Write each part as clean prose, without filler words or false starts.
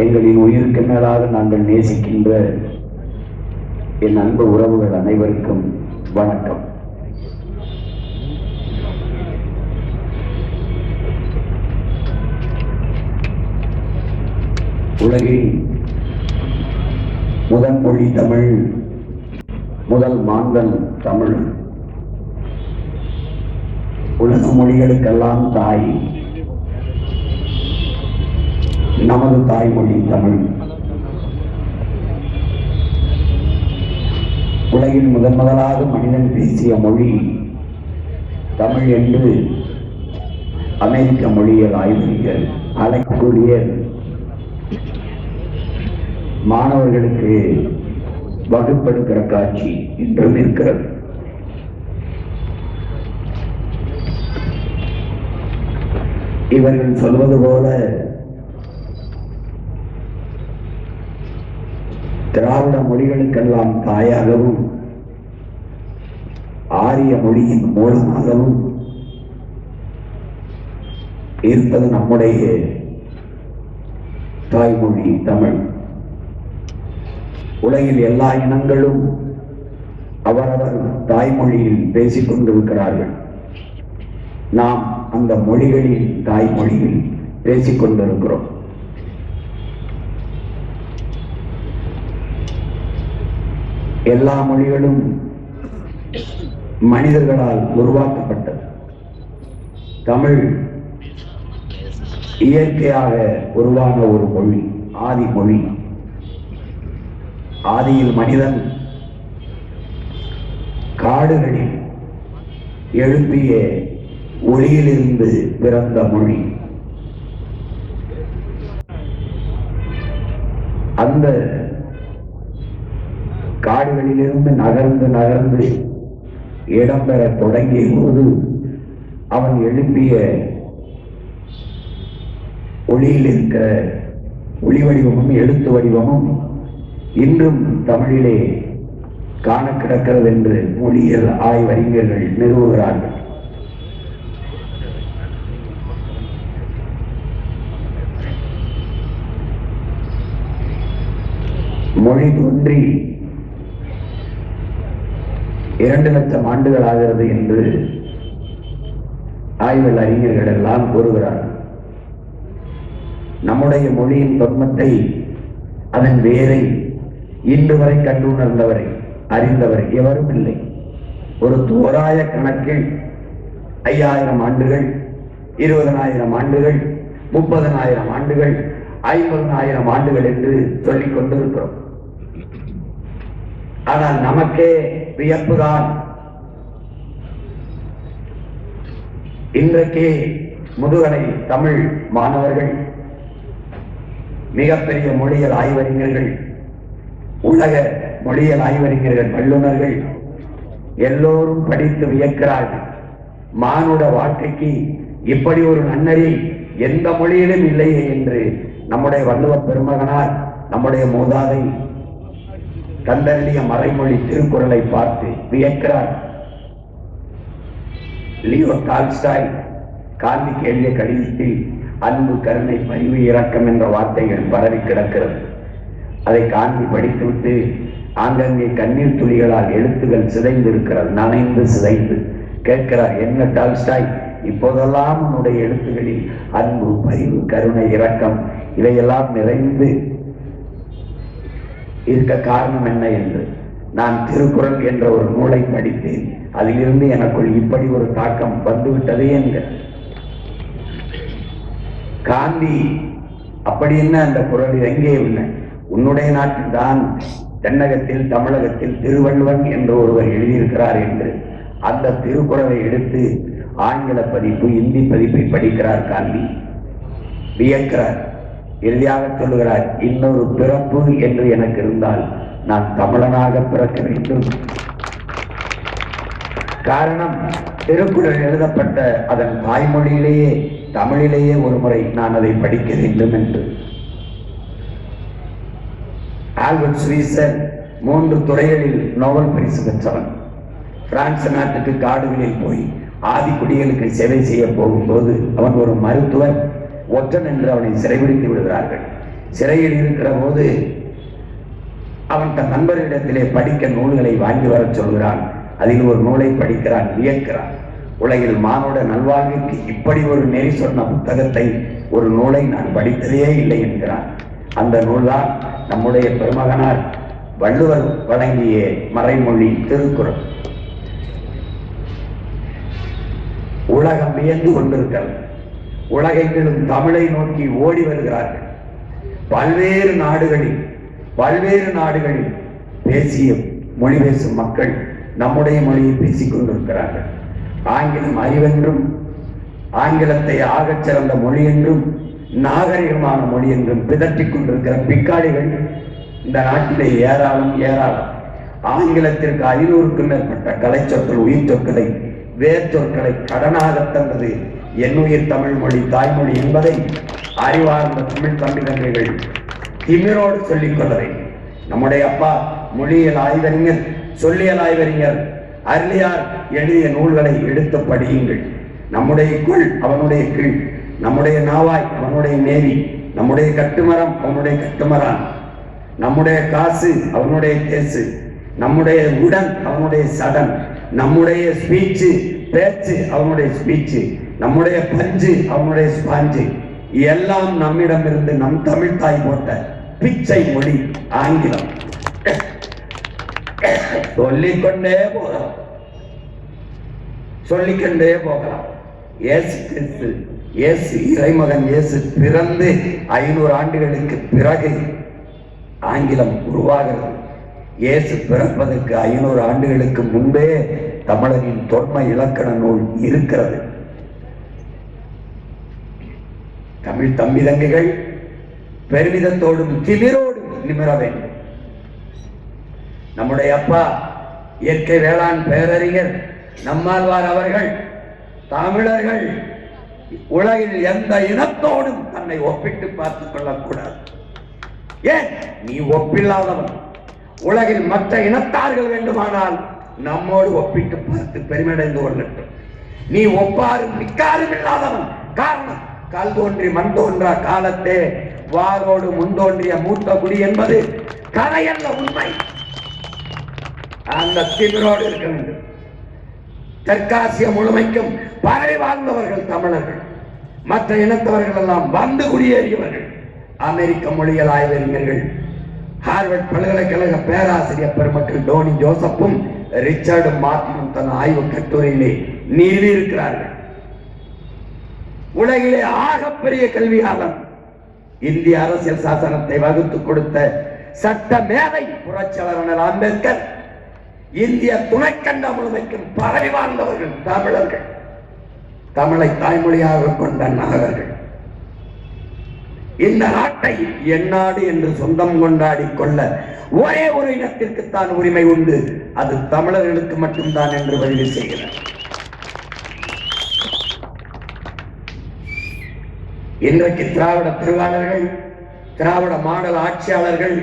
எங்களின் உயிருக்கு மேலாக நாங்கள் நேசிக்கின்ற என் அன்பு உறவுகள் அனைவருக்கும் வணக்கம். உலகில் முதல் மொழி தமிழ், முதல் மாந்தன் தமிழ். உலக மொழிகளுக்கெல்லாம் தாய் நமது தாய்மொழி தமிழ். உலகில் முதலாக மனிதன் பேசிய மொழி தமிழ் என்று அமெரிக்க மொழியியல் ஆய்வறிஞர் அலெக்ஸ் மாணவர்களுக்கு வகுப்பெடுக்கிற காட்சி இன்றும் இருக்கிறது. இவர்கள் சொல்வது போல திராவிட மொழிகளுக்கெல்லாம் தாயாகவும் ஆரிய மொழியின் மூலமாகவும் இருப்பது நம்முடைய தாய்மொழி தமிழ். உலகில் எல்லா இனங்களும் அவரவர் தாய்மொழியில் பேசிக் கொண்டிருக்கிறார்கள். நாம் அந்த மொழிகளில் தாய்மொழியில் பேசிக் கொண்டிருக்கிறோம். எல்லா மொழிகளும் மனிதர்களால் உருவாக்கப்பட்டது. தமிழ் இயற்கையாக உருவான ஒரு மொழி, ஆதி மொழி. ஆதியில் மனிதன் காடுகளில் எழுப்பிய ஒளியிலிருந்து பிறந்த மொழி. அந்த காடுகளிலிருந்து நகர்ந்து நகர்ந்து இடம்பெற தொடங்கிய போது அவன் எழுப்பிய ஒளியில் இருக்கிற ஒளி வடிவமும் எழுத்து வடிவமும் இன்றும் தமிழிலே காண கிடக்கிறது என்று மொழியியல் ஆய்வறிஞர்கள் நிறுவுகிறார்கள். மொழி தோன்றி 2 லட்சம் ஆண்டுகள் ஆகிறது என்று ஆய்வல் அறிஞர்கள் எல்லாம் கூறுகிறார்கள். நம்முடைய மொழியின் தொன்மத்தை, அதன் வேரை இன்று வரை கண்டுணர்ந்தவரை அறிந்தவர் எவரும் இல்லை. ஒரு தோராய கணக்கில் 5000 ஆண்டுகள், 20,000 ஆண்டுகள், 30,000 ஆண்டுகள், 50,000 ஆண்டுகள் என்று சொல்லிக் கொண்டிருக்கிறோம். ஆனால் நமக்கே வியப்புதான். இன்றைக்கு முதுகலை தமிழ் மாணவர்கள், மிகப்பெரிய மொழியியல் ஆய்வறிஞர்கள், உலக மொழியியல் ஆய்வறிஞர்கள், வல்லுநர்கள் எல்லோரும் படித்து வியக்கிறார்கள். மானுட வாழ்க்கைக்கு இப்படி ஒரு நன்னறி எந்த மொழியிலும் இல்லையே என்று நம்முடைய வள்ளுவ பெருமகனார், நம்முடைய மூதாதை கண்டறிய மறைமொழி திருக்குறளை பார்த்து வியக்கிறார். லியோ டால்ஸ்டாய் காந்திக்கு எழுதிய கடிதத்தில் அன்பு, கருணை, பரிவு, இரக்கம் என்ற வார்த்தைகள் பரவி கிடக்கிறது. அதை காந்தி படித்துவிட்டு ஆங்கங்கே கண்ணீர் துளிகளால் எழுத்துகள் சிதைந்து இருக்கிறது, நனைந்து சிதைந்து. கேட்கிறார், என்ன டால்ஸ்டாய், இப்போதெல்லாம் உன்னுடைய எழுத்துகளில் அன்பு, பரிவு, கருணை, இரக்கம் இதையெல்லாம் நிறைந்து இருக்க காரணம் என்ன என்று. நான் திருக்குறள் என்ற ஒரு நூலை படித்தேன், அதிலிருந்து எனக்குள் இப்படி ஒரு தாக்கம் வந்துவிட்டதே என்க. காந்தி அப்படி என்ன அந்த குறள் எங்கே இல்லை? உன்னுடைய நாட்டில் தான் தென்னகத்தில், தமிழகத்தில் திருவள்ளுவன் என்று ஒருவர் எழுதியிருக்கிறார் என்று அந்த திருக்குறளை எடுத்து ஆங்கில பதிப்பு, இந்தி பதிப்பை படிக்கிறார் காந்தி. வியக்கிறார். இறுதியாக சொல்லுகிறார், இன்னொரு பிறப்பு என்று எனக்கு இருந்தால் நான் தமிழனாக பிறக்க வேண்டும். காரணம், திருக்குறள் எழுதப்பட்ட அதன் தாய்மொழியிலேயே, தமிழிலேயே ஒரு முறை நான் அதை படிக்க வேண்டும் என்று. ஆல்பர்ட் ஸ்வீசர் 3 துறைகளில் நோபல் பரிசு பெற்றவன். பிரான்ஸ் நாட்டுக்கு காடுகளில் போய் ஆதிக்குடிகளுக்கு சேவை செய்ய போகும்போது அவன் ஒரு மருத்துவர் ஒற்றன் என்று அவனை சிறைபிடித்து விடுகிறார்கள். சிறையில் இருக்கிற போது அவன் தன் நண்பர்களிடத்திலே படிக்க நூல்களை வாங்கி வர சொல்கிறான். அதில் ஒரு நூலை படிக்கிறான், வியக்கிறான். உலகில் மானுட நல்வாழ்வுக்கு இப்படி ஒரு நெறி சொன்ன புத்தகத்தை, ஒரு நூலை நான் படித்ததே இல்லை என்கிறான். அந்த நூல்தான் நம்முடைய பெருமகனார் வள்ளுவர் வழங்கிய மறைமொழி திருக்குறள். உலகம் வியந்து கொண்டிருக்கிறது. உலகெங்கிலும் தமிழை நோக்கி ஓடி வருகிறார்கள். பல்வேறு நாடுகளில் பேசிய மொழி பேசும் மக்கள் நம்முடைய மொழியை பேசிக் கொண்டிருக்கிறார்கள். ஆங்கிலம் அறிவென்றும், ஆங்கிலத்தை ஆகச் சிறந்த மொழி என்றும், நாகரிகமான மொழி என்றும் பிதற்றிக் கொண்டிருக்கிற பிக்காளிகள் இந்த நாட்டிலே ஏராளம். ஆங்கிலத்திற்கு 500க்கும் மேற்பட்ட கலை சொற்கள், உயிர் சொற்களை, வேர் சொற்களை கடனாக தந்தது என்னுயிர் தமிழ் மொழி, தாய்மொழி என்பதை அறிவார்ந்த தமிழ் தம்பிதங்கைகள் திமிரோடு சொல்லிக் கொள்ள வேண்டும். நம்முடைய அப்பா மொழியியல் ஆய்வறிஞர், சொல்லியல் ஆய்வறிஞர் அருளியார் எழுதிய நூல்களை எடுத்து படியுங்கள். நம்முடைய குள் அவனுடைய கீழ், நம்முடைய நாவாய் அவனுடைய நேவி, நம்முடைய கட்டுமரம் அவனுடைய கட்டுமரான், நம்முடைய காசு அவனுடைய கேசு, நம்முடைய உடன் அவனுடைய சடன், நம்முடைய ஸ்பீச்சு பேச்சு அவனுடைய ஸ்பீச்சு, நம்முடைய பஞ்சு அவனுடைய ஸ்பாஞ்சு, எல்லாம் நம்மிடமிருந்து நம் தமிழ் தாய் போட்ட பிச்சை மொழி ஆங்கிலம். சொல்லிக்கொண்டே போகலாம். இயேசு இறைமகன் இயேசு பிறந்து 500 ஆண்டுகளுக்கு பிறகு ஆங்கிலம் உருவாகிறது. இயேசு பிறப்பதற்கு 500 ஆண்டுகளுக்கு முன்பே தமிழரின் தொன்மை இலக்கண நூல் இருக்கிறது. தமிழ் தம்பிதங்கைகள் பெருமிதத்தோடும் திமிரோடும் நிமிர வேண்டும். நம்முடைய அப்பா இயற்கை வேளாண் பேரறிஞர் நம்மாழ்வார் அவர்கள் தமிழர்கள் உலகில் எந்த இனத்தோடும் தன்னை ஒப்பிட்டு பார்த்துக் கொள்ளக்கூடாது. ஏன்? நீ ஒப்பில்லாதவன். உலகில் மற்ற இனத்தார்கள் வேண்டுமானால் நம்மோடு ஒப்பிட்டு பார்த்து பெருமையடைந்து கொள்ளட்டும். நீ ஒப்பாரும் மிக்காரும் இல்லாதவன். காரணம், கல் தோன்றி மண் தோன்றா காலத்தே வாரோடு முன்தோன்றிய மூத்த குடி என்பது கதையல்ல, உண்மை. அந்த திமிரோடு இருக்க வேண்டும். தெற்காசிய முழுமைக்கும் பரவி வாழ்ந்தவர்கள் தமிழர்கள். மற்ற இனத்தவர்கள் எல்லாம் வந்து குடியேறியவர்கள். அமெரிக்க மொழியியல் ஆய்வறிஞர்கள், ஹார்வர்ட் பல்கலைக்கழக பேராசிரியர் பெருமக்கள் டோனி ஜோசப்பும் ரிச்சர்டு மார்டினும் தன் ஆய்வு கட்டுரையிலே நிறுவியிருக்கிறார்கள். உலகிலே ஆகப்பெரிய கல்வியாளர், இந்திய அரசியல் சாசனத்தை வகுத்து கொடுத்த சட்ட மேதை புரட்சியாளர் அம்பேத்கர், இந்திய துணைக்கண்ட முழுமைக்கும் பரவி வாழ்ந்தவர்கள் தமிழர்கள். தமிழை தாய்மொழியாக கொண்ட நாகர்கள். இந்த நாட்டை எந்நாடு என்று சொந்தம் கொண்டாடி கொள்ள ஒரே ஒரு இனத்திற்குத்தான் உரிமை உண்டு, அது தமிழர்களுக்கு மட்டும்தான் என்று பதிவு செய்கிறார். இன்றைக்கு திராவிட திருவாளர்கள், திராவிட மாடல் ஆட்சியாளர்கள்,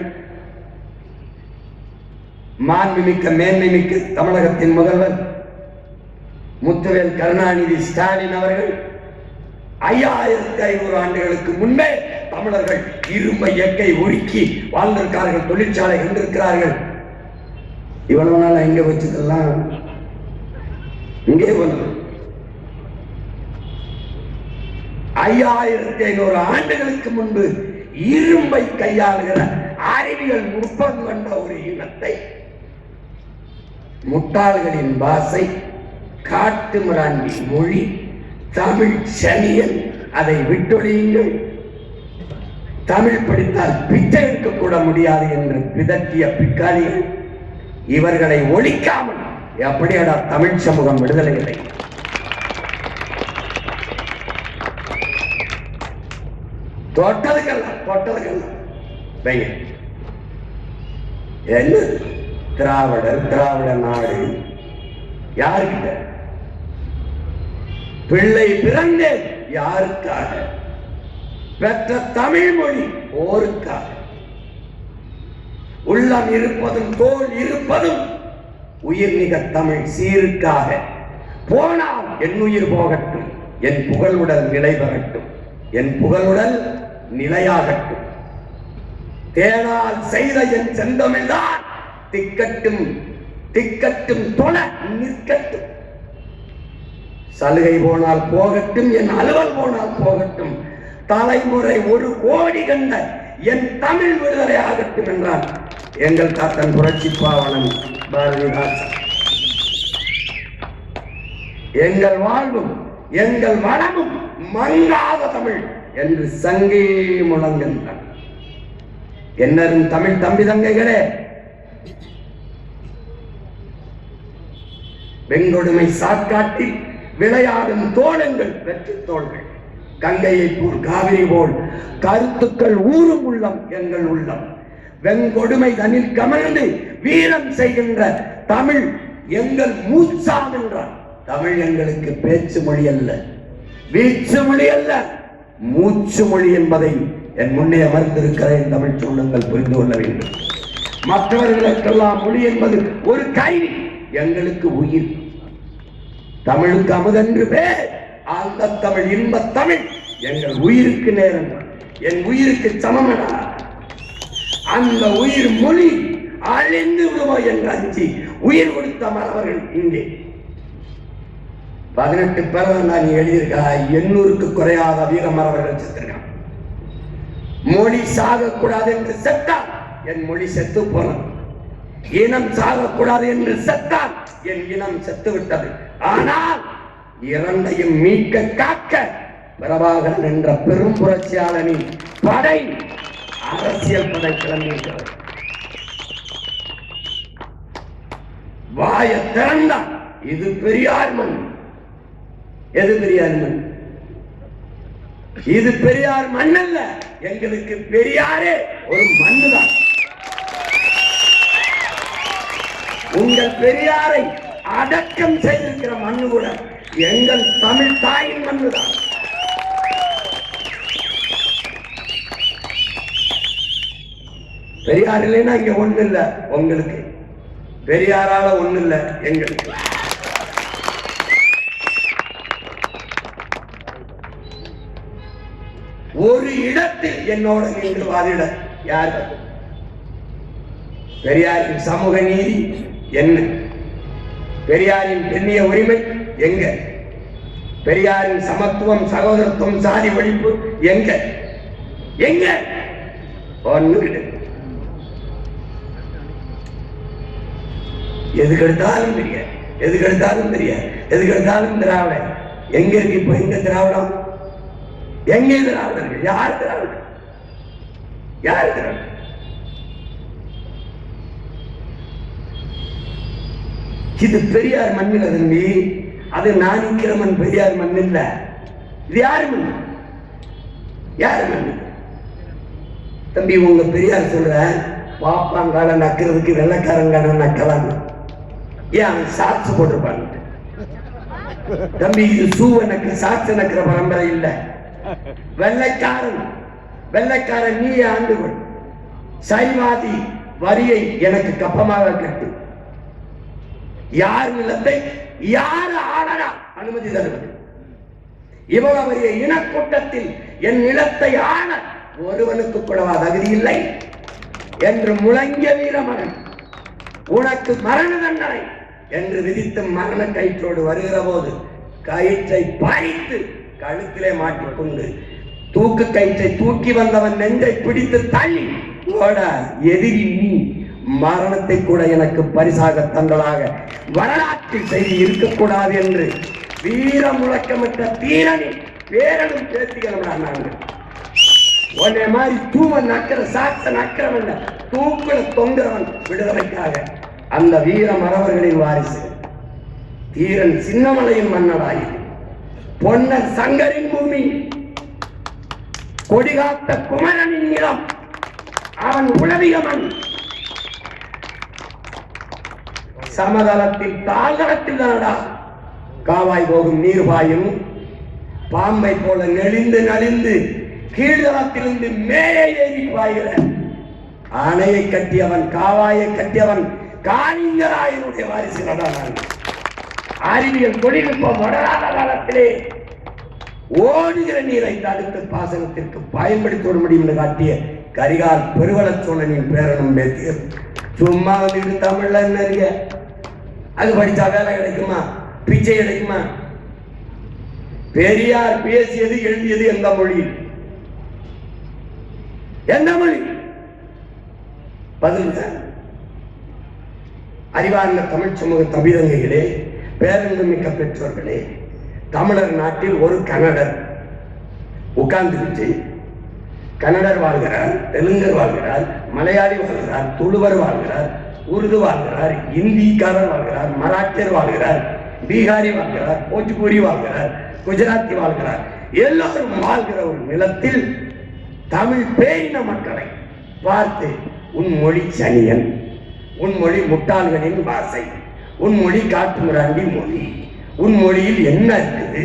மாண்புமிக்க மேன்மைமிக்க தமிழகத்தின் முதல்வர் முத்துவேல் கருணாநிதி ஸ்டாலின் அவர்கள் 5500 ஆண்டுகளுக்கு முன்பே தமிழர்கள் இரும்பை எக்கை ஒடுக்கி வாழ்ந்திருக்கிறார்கள், தொழிற்சாலை கண்டிருக்கிறார்கள். இவ்வளவு நாள் எங்க வச்சதெல்லாம் இங்கே வந்து 5500 ஆண்டுகளுக்கு முன்பு இரும்பை கையாளுகிற அறிவியல் நுட்பம் கொண்ட ஒரு இனத்தை முட்டாள்களின் பாசை, காட்டு மிராண்டி மொழி, தமிழ் சனியன், அதை விட்டொழியுங்கள், தமிழ் படித்தால் பிச்சை எடுக்கக்கூட முடியாது என்று பிதற்றிய பிக்காளிகள், இவர்களை ஒழிக்காமல் எப்படியடா தமிழ் சமூகம் விடுதலை இல்லை? தொட்டதுக்கெல்லாம் என்ன திராவிட நாடு யாருக்கிட்ட? பிள்ளை பிறந்தே யாருக்காக? பெற்ற தமிழ் மொழி போருக்காக. உள்ளம் இருப்பதும் தோல் இருப்பதும் உயிர் மிக தமிழ் சீருக்காக. போனால் என் உயிர் போகட்டும், என் புகழுடல் நிலை பெறட்டும், என் புகழுடல் நிலையாகட்டும். தேனால் செய்த என் செந்தமிழ்தான் திக்கட்டும் திக்கட்டும் தொழ நிற்கட்டும். சலுகை போனால் போகட்டும், என் அலுவல் போனால் போகட்டும், தலைமுறை 1 கோடி கண்ட என் தமிழ் விடுதலை ஆகட்டும் என்றார் எங்கள் தாத்தன் புரட்சி பாவலன் பாரதிதாசன். எங்கள் வாழ்வும் எங்கள் வளமும் மங்காத தமிழ் என்று சங்கே முழங்குகின்றார். என்னரும் தமிழ் தம்பி தங்கைகளே, வெங்கொடுமை சாக்காட்டில் விளையாடும் தோழங்கள் வெற்றி தோள்கள், கங்கையை போல் காவிரி போல் கருத்துக்கள் ஊரும் உள்ளம் எங்கள் உள்ளம். வெங்கொடுமை தனில் கமழ்ந்து வீரம் செய்கின்ற தமிழ் எங்கள் மூச்சாம் என்றார். தமிழ் எங்களுக்கு பேச்சு மொழி அல்ல, வீச்சு மொழி அல்ல, மூச்சு மொழி என்பதை என் முன்னே அமர்ந்திருக்கிற என் தமிழ் சொந்தங்கள் புரிந்து கொள்ள வேண்டும். மற்றவர்களுக்கெல்லாம் மொழி என்பது ஒரு கைவி, எங்களுக்கு உயிர். தமிழுக்கு அமுதென்று பேர், அந்த தமிழ் இன்ப தமிழ் எங்கள் உயிருக்கு நேரம், என் உயிருக்கு சமமடா. அந்த உயிர் மொழி அழிந்து விடுமோ என்று அஞ்சி உயிர் கொடுத்த மறவர்கள் இங்கே 18 பேர் நான் எழுதியிருக்கா. 800க்கு குறையாத வீர மறவர்கள் செத்துருக்கான். மொழி சாகக்கூடாது என்று செத்தால் என் மொழி செத்து போனது. இனம் சாகக்கூடாது என்று செத்தால் என் இனம் செத்து விட்டது. ஆனால் இரண்டையும் மீட்க காக்க பிரபாகரன் என்ற பெரும் புரட்சியாளனின் படை, அரசியல் படை கிளம்பியிருக்கிறது. வாய திறந்தான். இது பெரியார் மண். எது பெரியார் மண்? இது பெரியார் மண் அல்ல, எங்களுக்கு பெரியாரே ஒரு மண்ணுதான். உங்கள் பெரியாரை அடக்கம் செய்திருக்கிற மண்ணு கூட எங்கள் தமிழ் தாயின் மண்ணுதான். பெரியார் இல்லைன்னா இங்க ஒண்ணு இல்ல. உங்களுக்கு பெரியாரால ஒண்ணு இல்ல, எங்களுக்கு. ஒரு இடத்தில் என்னோட நின்று வாதிட யார்? பெரியாரின் சமூக நீதி என்ன? பெரியாரின் பெண்ணிய உரிமை எங்க? பெரியாரின் சமத்துவம், சகோதரத்துவம், சாதி ஒழிப்பு எங்க? எங்க? ஒண்ணு கிடையாது. எதுக்கு எடுத்தாலும் தெரியாது, எதுக்கு எடுத்தாலும் தெரியாது, எதுக்கு எடுத்தாலும் திராவிட. எங்க இருக்கு இப்ப? எங்க திராவிடம்? எங்கே திராவிடர்கள்? யார் திராவிடர்கள்? யார் திராவிடர்கள்? இது பெரியார் மண்ணில் தம்பி. அது நான் நிற்கிற மண் பெரியார் மண் இல்ல. இது யாரு மண்? யாரு மண் தம்பி? உங்க பெரியார் சொல்ற பாப்பாங்கால நக்கிறதுக்கு வெள்ளைக்காரங்கான நக்கலாம். ஏன் சாட்சி போட்டிருப்பாங்க தம்பி? இது சூவ நக்கு சாட்சி நக்கிற பரம்பரை இல்ல. வெள்ளைக்காரன் வெள்ளைக்காரன் நீ ஆண்டுகள் சைவாதி வரியை எனக்கு கப்பமாக கட்டு. யார் நிலத்தை யார் ஆளனா அனுமதி தருவது? இவ்வளவு பெரிய இனக்கூட்டத்தில் என் நிலத்தை ஆள ஒருவனுக்கு கூடவா தகுதி இல்லை என்று முழங்கிய வீரமகன் உனக்கு மரண தண்டனை என்று விதித்து மரண கயிற்றோடு வருகிற போது கயிற்றை பறித்து கழுத்திலே மாட்டிக்கொண்டு தூக்கு கயிற்றை தூக்கி வந்தவன் நெஞ்சை பிடித்து தள்ளி ஓட, எதிரி நீ, மரணத்தை கூட எனக்கு பரிசாக தந்ததாக வரலாற்றில் செய்தி இருக்கக்கூடாது என்று வீர முழக்கமிட்ட தீரனி பேரனும் பேசிக்கிறோம். நாங்கள் உன்னை மாதிரி தூவன் நக்கிற சாட்ச நக்கிறவன் தூக்குல தொங்குறவன் விடுதலைக்காக அந்த வீர மறவர்களின் வாரிசு தீரன் சின்னமலையின் மன்னராய் பொன்னர் சங்கரின் பூமி கொடிகாத்த குமரனின் நிலம் அவன் உளவிய மண். சமதளத்தில் தாழ்தளத்தில் தானடா காவாய் போகும் நீர் பாயும். பாம்பை போல நெளிந்து நலிந்து கீழ்தளத்திலிருந்து மேலே ஏறி பாய்கிற அணையை கட்டியவன், காவாயை கட்டியவன் காளிங்கராயனுடைய வாரிசு. அறிவியல் தொழில்நுட்பம் வளராத காலத்திலே ஓடுகிற நீரை தடுத்து பாசனத்திற்கு பயன்படுத்த முடியும் என்று காட்டிய கரிகால் பெருவள சோழனின் பேரனும் பேத்தியர். சும்மா வந்துட்டு தமிழ்ல என்ன இருக்கு? அது படிச்சா வேலை கிடைக்குமா? பிச்சை கிடைக்குமா? பெரியார் பேசியது எழுதியது எந்த மொழியில்? எந்த மொழி? பதில் அறிவார்ந்த தமிழ் சமூக தபிதங்கைகளே, பேரன்பு மிக்க பெற்றோர்களே, தமிழர் நாட்டில் ஒரு கன்னடர் உட்கார்ந்துருச்சு. கன்னடர் வாழ்கிறார், தெலுங்கர் வாழ்கிறார், மலையாளி வாழ்கிறார், துளுவர் வாழ்கிறார், உருது வாழ்கிறார், இந்திக்காரர் வாழ்கிறார், மராட்டியர் வாழ்கிறார், பீகாரி வாழ்கிறார், போச்சுபூரி வாழ்கிறார், குஜராத்தி வாழ்கிறார். எல்லாரும் வாழ்கிற ஒரு நிலத்தில் தமிழ் பேரின மக்களை பார்த்து, உன் மொழி சனியன், உன் மொழி முட்டாள்களின் பாசை, உன் மொழி காட்டுமிராண்டி மொழி, உன் மொழியில் என்ன இருக்குது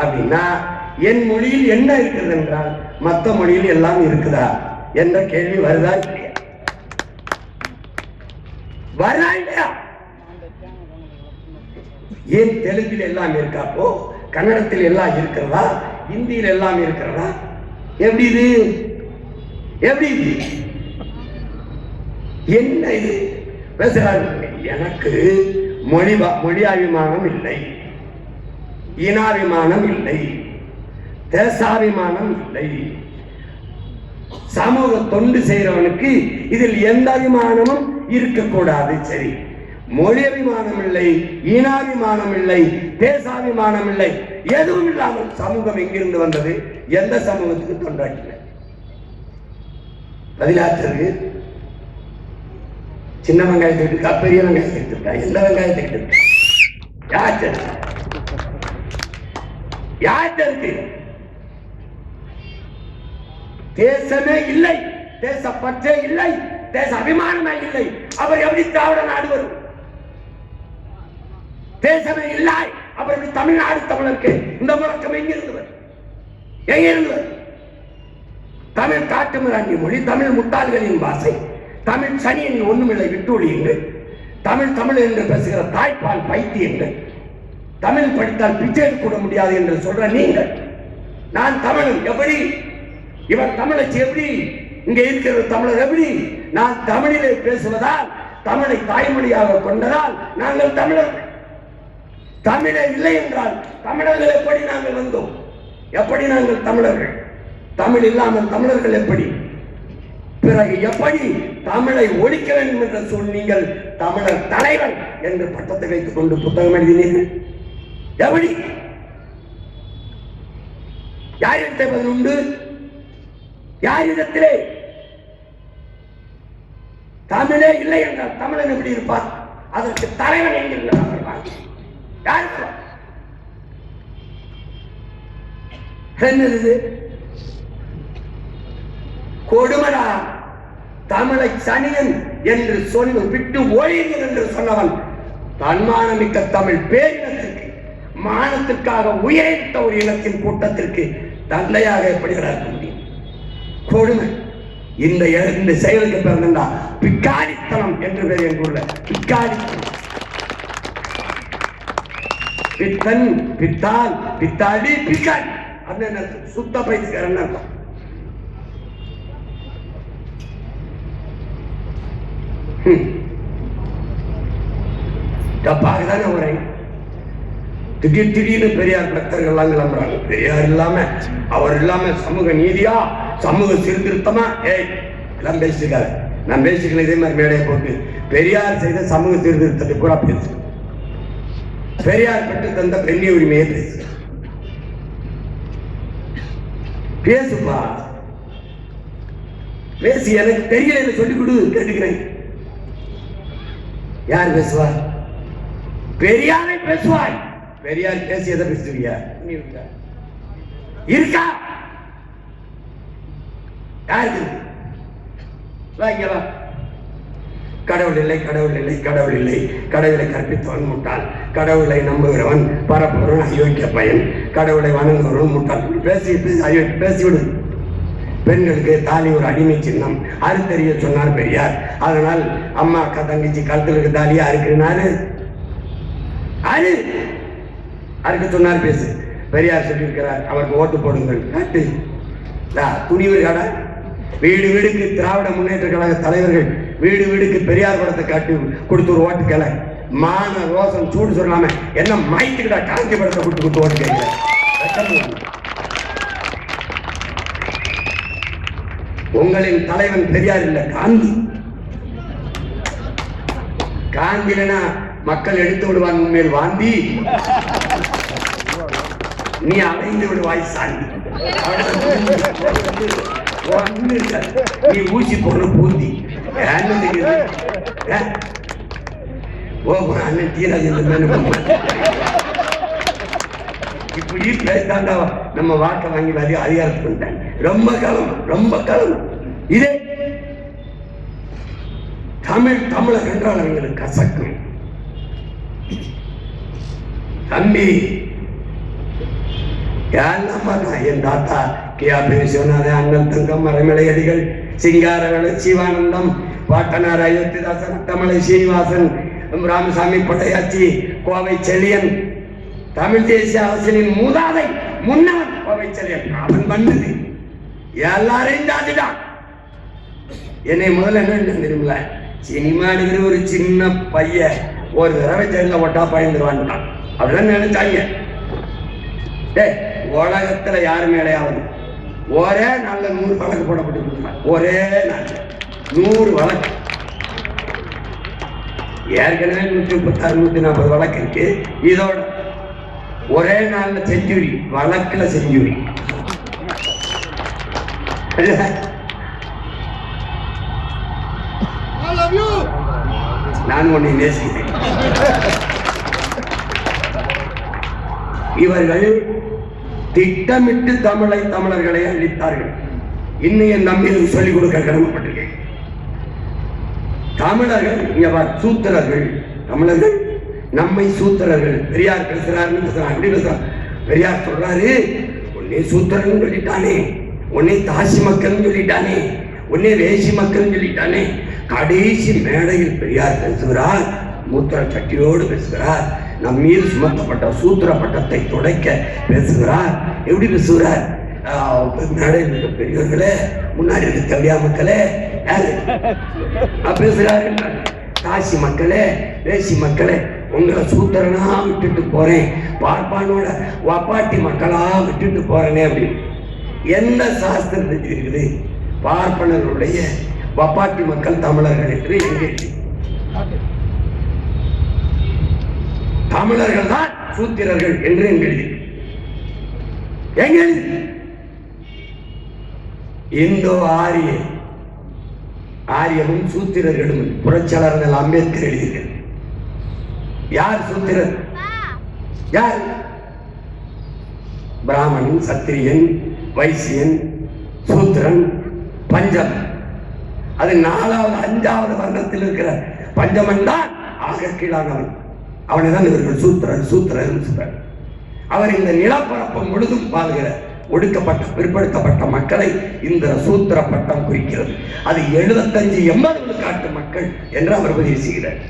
அப்படின்னா, என் மொழியில் என்ன இருக்குது என்றால் மற்ற மொழியில் எல்லாம் இருக்குதா என்ற கேள்வி வருதா இல்லையா? வருதா இல்லையா? ஏன் தெலுங்கில் எல்லாம் இருக்காப்போ, கன்னடத்தில் எல்லாம் இருக்கிறதா, இந்தியில் எல்லாம் இருக்கிறதா? எப்படி இது? எப்படி இது? என்ன இது பேசுறாங்க? எனக்கு மொழியாபிமானம் இல்லை, இனாபிமானம் இல்லை, தேசாபிமானம் இல்லை. சமூக தொண்டு செய்யறவனுக்கு இதில் எந்த அபிமானமும் இருக்கக்கூடாது. சரி, மொழி அபிமானம் இல்லை, இனாபிமானம் இல்லை, தேசாபிமானம் இல்லை, எதுவும் இல்லாமல் சமூகம் எங்கிருந்து வந்தது? எந்த சமூகத்துக்கு தொண்டாற்றின? பதிலாற்றது சின்ன வெங்காயத்தை எடுத்துக்கா, பெரிய வெங்காயத்தை எடுத்துக்கா, எந்த வெங்காயத்தை எடுத்துக்கா? யாருக்கு தேசமே இல்லை, தேசப்பற்றே இல்லை, தேச அபிமானமே இல்லை, அவர் எப்படி திராவிட நாடு வரும்? தேசமே இல்லை, அவர் எப்படி தமிழ்நாடு தமிழருக்கு இந்த முழக்கம் எங்கிருந்து வரும்? எங்கிருந்து வரும்? தமிழ் காட்டுமிராண்டி மொழி, தமிழ் முட்டாள்களின் பாசை, தமிழ் சனியின் ஒண்ணுமில்லை விட்டு ஒழியுங்கள், தமிழ் தமிழ் என்று பேசுகிற தாய்ப்பால் பைத்தியங்கள், தமிழ் படித்தால் பிச்சை கூட முடியாது என்று சொல்ற நீங்கள், நான் தமிழன் எப்படி, இவர் தமிழச்சி எப்படி, இங்க இருக்கிற தமிழர் எப்படி? நான் தமிழிலே பேசுவதால், தமிழை தாய்மொழியாக கொண்டதால் நாங்கள் தமிழர்கள். தமிழே இல்லை என்றால் தமிழர்கள் எப்படி நாங்கள் வந்தோம்? எப்படி நாங்கள் தமிழர்கள்? தமிழ் இல்லாமல் தமிழர்கள் எப்படி? பிறகு எப்படி தமிழை ஒழிக்க வேண்டும் என்று சொல் நீங்கள் தமிழர் தலைவர் என்று பட்டத்தை வைத்துக் கொண்டு புத்தகம் எழுதினீர்கள். எப்படி? யாரிடத்தை பதில் உண்டு? யாரிடத்திலே? தமிழே இல்லை என்றால் தமிழன் எப்படி இருப்பார்? அதற்கு தலைவன் என்கிறார். யாருக்கு என்னது கொடுமடா? தமிழை சனியன் என்று சொல்லி விட்டு ஒழியுங்கள் என்று சொன்னவன் தன்மானமிக்க தமிழ் பேரினத்திற்கு, மானத்திற்காக உயிரிட்ட ஒரு இனத்தின் கூட்டத்திற்கு தந்தையாக எப்படி இருக்க முடியும்? கொடுமை. இந்த செயலுக்கு பிறந்தா பிக்காரித்தனம் என்று பேர் எங்குள்ள பிக்காரித்தனம். பித்தன், பித்தால், பித்தாடி, பிக்காரி, அப்படின்னு சுத்த பைத்தியக்காரன் அர்த்தம். தப்பாகதானே உரை. திடீர்னு பெரியார் பக்தர்கள் எல்லாம் கிளம்புறாங்க. பெரியார் இல்லாம, அவர் இல்லாம சமூக நீதியா, சமூக சீர்திருத்தமா? எல்லாம் பேசிருக்காரு. நான் பேசிக்கல இதே மாதிரி மேடையை போட்டு பெரியார் செய்த சமூக சீர்திருத்தத்தை கூட பேசு. பெரியார் பெற்று தந்த பெண்ணிய உரிமையை பேசு. பேசுப்பா, பேசி. எனக்கு தெரியல, சொல்லிக் கொடு, கேட்டுக்கிறேன். யார் பேசுவார்? பெரியாரை பேசுவாய். பெரியார் பேசியதை பேசுவியா? இருக்கா? யாருக்கு? கடவுள் இல்லை, கடவுள் இல்லை, கடவுள் இல்லை, கடவுளை கற்பித்தவன் முட்டாள், கடவுளை நம்புகிறவன் பரப்புகிறவன் அயோக்கிய பயன், கடவுளை வணங்குகிறவன் முட்டாள். பேசிவிடு. பெண்களுக்கு தாலி ஒரு அடிமை சின்னம், அறுத்தறிய சொன்னார் பெரியார். அதனால் அம்மா அக்கா தங்கச்சி கழுத்துக்கு தாலியா அறுக்கிறாரு, அது அறுக்க சொன்னார். பேசு. பெரியார் சொல்லியிருக்கிறார், அவருக்கு ஓட்டு போடுங்கள். காட்டு துணிவு கடை வீடு வீடுக்கு திராவிட முன்னேற்ற கழக தலைவர்கள் வீடு வீடுக்கு பெரியார் படத்தை காட்டி கொடுத்து ஒரு ஓட்டு கேள. மான ரோசம் சூடு சொல்லாம என்ன மைத்துக்கிட்ட காந்தி படத்தை கொடுத்து ஓட்டு கேட்க. உங்களின் தலைவன் பெரியார் இல்ல, காந்தி. காந்தினா மக்கள் எடுத்து விடுவாங்க மேல் வாந்தி, நீ அடைந்து விடுவாய் சாந்தி. நீ ஊசி போன பூந்தி இப்படி பேசாண்டா நம்ம வாக்கை வாங்கி அதிகாரத்துக்கு ரொம்ப காலம் ரொம்ப காலம். இதே தமிழர் என்றால் அவங்களுக்கு கசக்கும். தம்பி என் தாத்தா கியா பேசினாத அண்ணல் தங்கம் மறைமலையடிகள் சிங்காரவேல சிவானந்தம் பாட்டனார் அயோத்திதாசன் தமிழை சீனிவாசன் ராமசாமி பொள்ளையாச்சி கோவை செழியன் தமிழ் தேசிய அரசியலின் மூதாதை முன்னவன் கோவை செழியன். அவன் பண்ணது எல்லாரையும் தாண்டிதான். என்னை முதல்ல என்ன தெரியுமில்ல, சினிமா எடுக்கிற ஒரு சின்ன பையன் ஒரு தடவை ஜெயில ஓட்டா பயந்துருவான் அப்படிதான் நினைச்சாங்க. உலகத்துல யாரு மேலேயாவது ஒரே நாள்ல 100 வழக்கு போடப்பட்டு ஒரே நாள் 100 வழக்கு. ஏற்கனவே 136 140 வழக்கு இருக்கு. இதோட ஒரே நாள்ல செஞ்சுரி, வழக்குல செஞ்சுரி. நான் உன்னை நேசிக்கிறேன். இவர்கள் திட்டமிட்டு தமிழர்களை அழித்தார்கள். இன்னும் என் நம்பிக்கை சொல்லிக் கொடுக்க கடமைப்பட்டிருக்கேன். தமிழர்கள் சூத்திரர்கள், தமிழர்கள் நம்மை சூத்திரர்கள். பெரியார் பேசுறாருன்னு அப்படி பேசுறாரு. பெரியார் சொல்றாரு, உன்னை சூத்திரன் சொல்லிட்டானே, உன்னை தாசி மக்கள் சொல்லிட்டானே, உன்னை வேசி மக்கள் சொல்லிட்டானே. கடைசி மேடையில் பெரியார் பேசுகிறார், மூத்திர சட்டியோடு பேசுகிறார். நம் மீது சுமத்தப்பட்ட சூத்திர பட்டத்தை துடைக்க பேசுகிறார். எப்படி பேசுகிறார்? மேடையில் இருக்க பெரியவர்களே, முன்னாடி இருக்க தவியா மக்களே பேசுகிறாரு. காசி மக்களே, வேசி மக்களே, உங்களை சூத்திரனா விட்டுட்டு போறேன், பார்ப்பானோட வப்பாட்டி மக்களா விட்டுட்டு போறேனே அப்படின்னு. எந்த சாஸ்திரம் இருக்குது பார்ப்பனர்களுடைய வப்பாட்டி மக்கள் தமிழர்கள் என்று எங்கே? தமிழர்கள் தான் சூத்திரர்கள் என்று எங்களுக்கு இந்தோ ஆரியமும் சூத்திரர்களும் புரட்சியாளர்கள் அம்பேத்கர் எழுதியிருக்கிறார். யார் சூத்திரர்? யார்? பிராமணன், சத்திரியன், வைசியன், சூத்திரன், பஞ்சம். அது 4வது 5வது வர்ணத்தில் இருக்கிற பஞ்சமன் தான் ஆக கீழானவன். அவனை தான் இவர்கள் சூத்திரன். அவர் இந்த நிலப்பரப்பு முழுதும் வாழ்கிற ஒடுக்கப்பட்ட பிற்படுத்தப்பட்ட மக்களை இந்த சூத்திர பட்டம் குறிக்கிறது. அது 75-80 விழுக்காட்டு மக்கள் என்று அவர் பதிவு செய்கிறார்.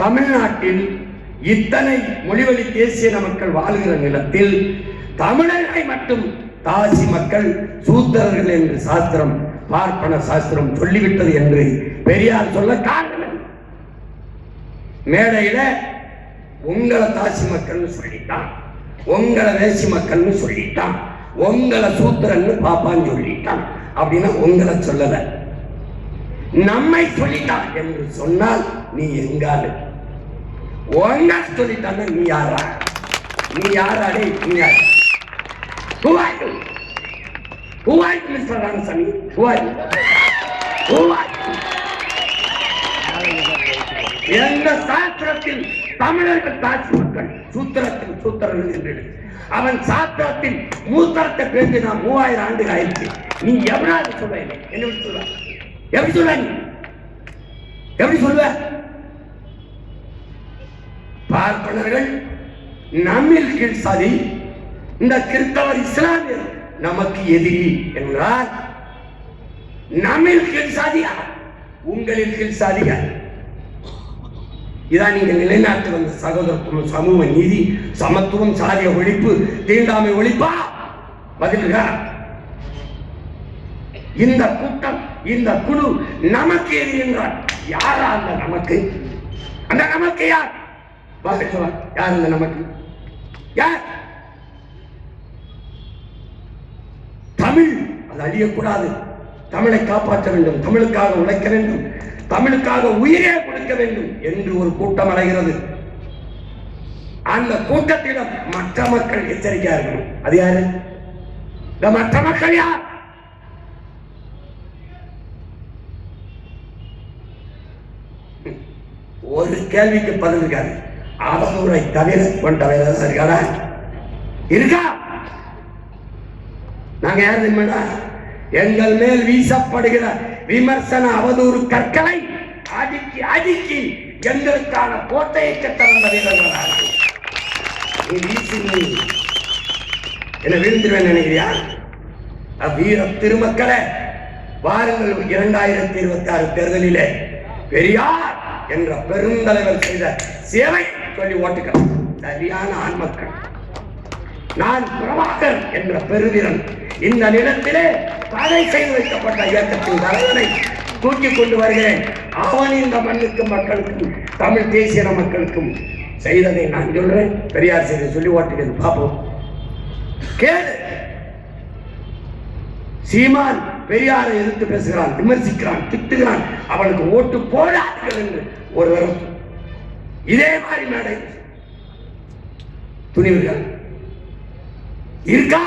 தமிழ்நாட்டில் இத்தனை மொழிவழி தேசிய மக்கள் வாழ்கிற நிலத்தில் தமிழர்களை மட்டும் தாசி மக்கள் சூத்திரர்கள் என்று சாஸ்திரம், பார்ப்பன சாஸ்திரம் சொல்லிவிட்டது என்று பெரியார் சொல்ல காரணம். மேடையில உங்களை தாசி மக்கள்னு சொல்லிட்டான், உங்களை வேசி மக்கள்னு சொல்லிட்டான், உங்களை சூத்திரன்னு பாப்பான்னு சொல்லிட்டான். அப்படின்னா உங்களை சொல்லல, நம்மை சொல்லிட்டான் என்று சொன்னால் நீ எங்காலு. உங்களை சொல்லிட்டான் நீ யாரா? நீ யாராடே? நீ யார்? Who are you? Who are you, Mr. Ramasamy? Who are you? Who are you? எந்த சாஸ்திரத்தில் தமிழர்கள் தாசி மக்கள் சூத்திரத்தில் சூத்திரர்கள் என்று அவன் சாஸ்திரத்தில் மூத்திரத்தை பேசி நான் 3000 ஆண்டுகள் ஆயிடுச்சு. நீ எவனாவது சொல்ல? என்ன சொல்ல? எப்படி சொல்ல? நீ எப்படி சொல்லுவ? பார்ப்பனர்கள் நம்மில் கீழ் சாதி, இந்த கிறிஸ்தவர் இஸ்லாமியர் நமக்கு எதிரி என்றால் நம்மில் கீழ் சாதியா, உங்களில் கீழ் சாதியா? இதான் நீங்க நிலைநாட்டு வந்த சகோதரத்துவம், சமூக நீதி, சமத்துவம், சாதிய ஒழிப்பு, தீண்டாமை ஒழிப்பா? பதில்க இந்த கூட்டம், இந்த குழு நமக்கு எதிரி என்றால் யாரா அந்த நமக்கு? அந்த நமக்கு யார்? யார் அந்த நமக்கு? யார்? தமிழ் அது அழியக்கூடாது, தமிழை காப்பாற்ற வேண்டும், தமிழுக்காக உழைக்க வேண்டும், தமிழுக்காக உயிரே கொடுக்க வேண்டும் என்று ஒரு கூட்டம் அடைகிறது. அந்த கூட்டத்திடம் மற்ற மக்கள் எச்சரிக்கையா இருக்கணும். அது யாரு? இந்த மற்ற மக்கள் யார்? ஒரு கேள்விக்கு பதில் இருக்காது. அவதூறை தவிர கொண்ட இருக்காடா? இருக்கா? நாங்க யார் தெரியுமா? எங்கள் மேல் வீசப்படுகிற விமர்சன அவதூறு கற்களை அடுக்கி அடுக்கி எங்களுக்கான கோட்டையை கட்ட வந்த வீரர்களாக என்ன வீழ்ந்துருவேன் நினைக்கிறியா? வீர திருமக்களை வாருங்கள், 2026 தேர்தலிலே பெரியார் என்ற பெருந்தலைவர் செய்த சேவை சொல்லி ஓட்டுக்கள் சரியான ஆண்மக்கள். நான் பிரபாகர் என்ற பெருவீரன் இந்த நிலத்திலே தடை செய்து வைக்கப்பட்ட இயக்கத்தின் தலைவனை தூக்கிக் கொண்டு வருகிறேன். அவன் இந்த மண்ணுக்கு மக்களுக்கும் தமிழ் தேசிய மக்களுக்கும் செய்ததை நான் சொல்றேன். பெரியார் செய்த சொல்லி ஓட்டுகிறது பார்ப்போம். கேளு. சீமான் பெரியாரை எதிர்த்து பேசுகிறான், விமர்சிக்கிறான், திட்டுகிறான். அவனுக்கு ஓட்டு போடாதீர்கள் என்று ஒருவரும் இதே மாதிரி மேடை துணிவுகள் இருக்கா?